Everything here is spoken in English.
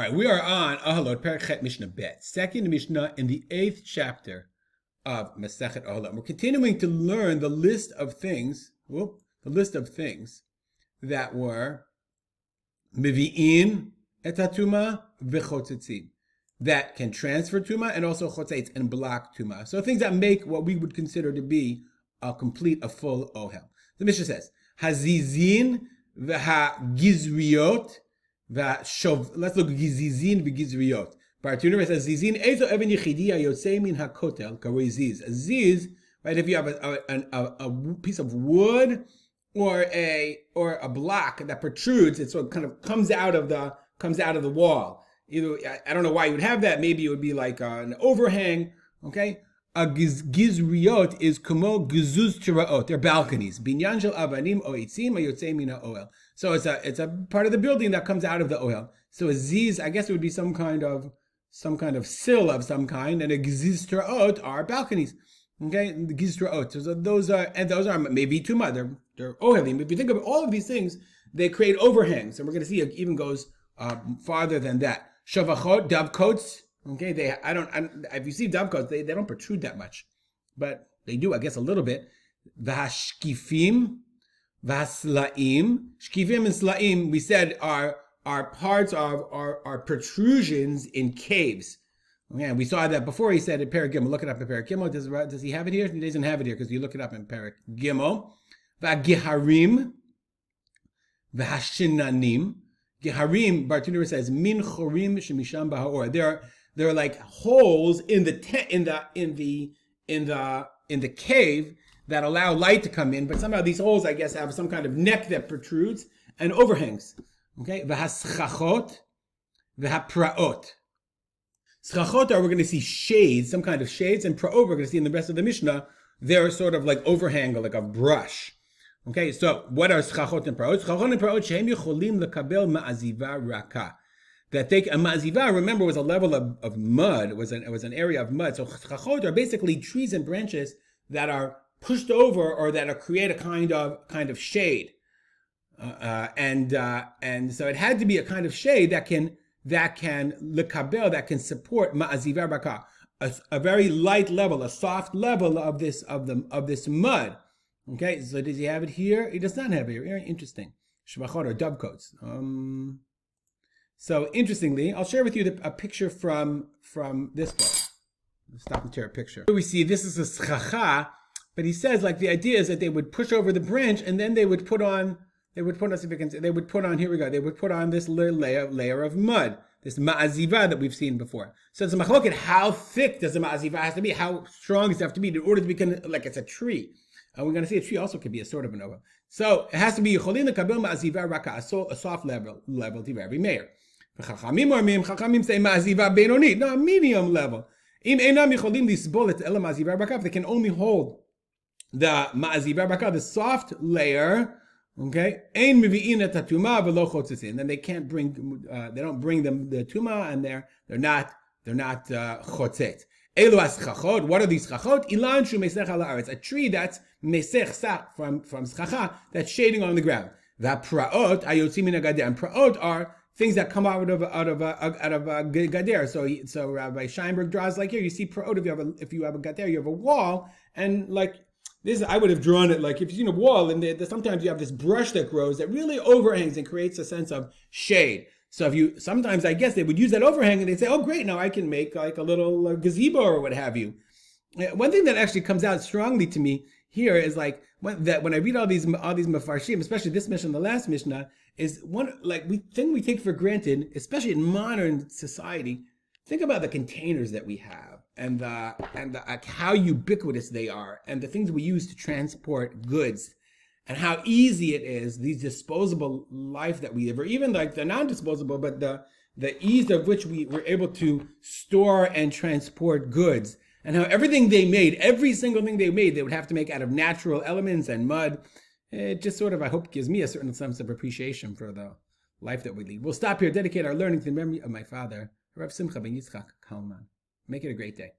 right, we are on Oholot, Perek Mishnah Bet, second Mishnah in the 8th chapter of Masechet Oholot. We're continuing to learn the list of things, that were Mivi'in et hatuma v'chotzitzin, that can transfer tuma and also chotzetz and block tuma. So things that make what we would consider to be a full ohel. The Mishnah says, Hazizin v'hagizriot v'shov. Let's look at Gizizin v'gizriot. Bartuner says, Zizin ezo even yichidia yotzei min hakotel karoi ziz. A ziz, right? If you have a piece of wood or a block that protrudes, it sort of kind of comes out of the wall. Either, I don't know why you would have that. Maybe it would be like an overhang. Okay, a gizriot is kumo gizuz tiraot. They're balconies. Binyan shel avanim o itzim hayotzei min haohel. So it's a part of the building that comes out of the ohel. So a ziz, I guess it would be some kind of sill of some kind, and a giziz tiraot are balconies. Okay, the giziz tiraot. So those are maybe tuma. They're ohelim. If you think of all of these things, they create overhangs, and we're going to see it even goes farther than that. Shavachot, dovecoats. Okay, if you see dovecoats, they don't protrude that much, but they do, I guess, a little bit. V'hashkifim, v'haslaim. Shkifim and slaim, we said, are parts of are protrusions in caves. Okay, we saw that before. He said in Perek Gimel. Look it up in Perek Gimel. Does he have it here? He doesn't have it here because you look it up in Perek Gimel. V'giharim, v'hashinanim. Geharim, Bartuner says, min chorim shemisham ba'haor. There are like holes in the cave that allow light to come in, but somehow these holes, I guess, have some kind of neck that protrudes and overhangs. Okay, v'haschachot, v'hapraot. Schachot are, we're going to see shades, some kind of shades, and praot we're going to see in the rest of the Mishnah. They're sort of like overhang, like a brush. Okay, so what are schachot and praot? Schachot and praot shehem yicholim lekabel ma'aziva raka. That a ma'aziva, remember, was a level of mud. It was an area of mud. So schachot are basically trees and branches that are pushed over or that create a kind of shade. And so it had to be a kind of shade that can lekabel, that can support ma'aziva raka, a very light level, a soft level of this mud. Okay, so does he have it here? He does not have it here. Very interesting. Shvachot or dovecoats. So interestingly, I'll share with you a picture from this book. Stop and share a picture. We see this is a schacha, but he says like the idea is that they would push over the branch and then they would put on here we go. They would put on this layer of mud, this ma'aziva that we've seen before. So it's a machloket. How thick does the ma'aziva have to be? How strong does it have to be in order to become like it's a tree? We're going to see a tree also could be a sort of an ohel. So it has to be Yecholin lekabel ma'aziva raka, a soft level to every mayor. Chachamim say ma'aziva benoni, no, a medium level. Im einam Yecholin lisbol et ela ma'aziva raka, they can only hold the ma'aziva raka, the soft layer. Okay, ein mivi'in et hatuma v'lo chotzitzin. Then they can't bring, they don't bring them the tuma, and they're not chotzet. Elu schachot. What are these schachot? Ilan shu mesech ala aretz. A tree that's mesech sa from schacha that's shading on the ground. V'praot ayotzim min hagader. And praot are things that come out of a gader. So Rabbi Scheinberg draws like here. You see praot if you have a gader, you have a wall, and like this, I would have drawn it like if you've seen a wall, and sometimes you have this brush that grows that really overhangs and creates a sense of shade. So sometimes I guess they would use that overhang and they'd say, oh great, now I can make like a little gazebo or what have you. One thing that actually comes out strongly to me here is like when I read all these mefarshim, especially this Mishnah and the last Mishnah, is one like we take for granted, especially in modern society. Think about the containers that we have and how ubiquitous they are and the things we use to transport goods. And how easy it is, these disposable life that we live, or even like the non-disposable, but the ease of which we were able to store and transport goods, and how everything they made, every single thing they made, they would have to make out of natural elements and mud. It just sort of, I hope, gives me a certain sense of appreciation for the life that we lead. We'll stop here, dedicate our learning to the memory of my father, Rav Simcha ben Yitzchak Kalman. Make it a great day.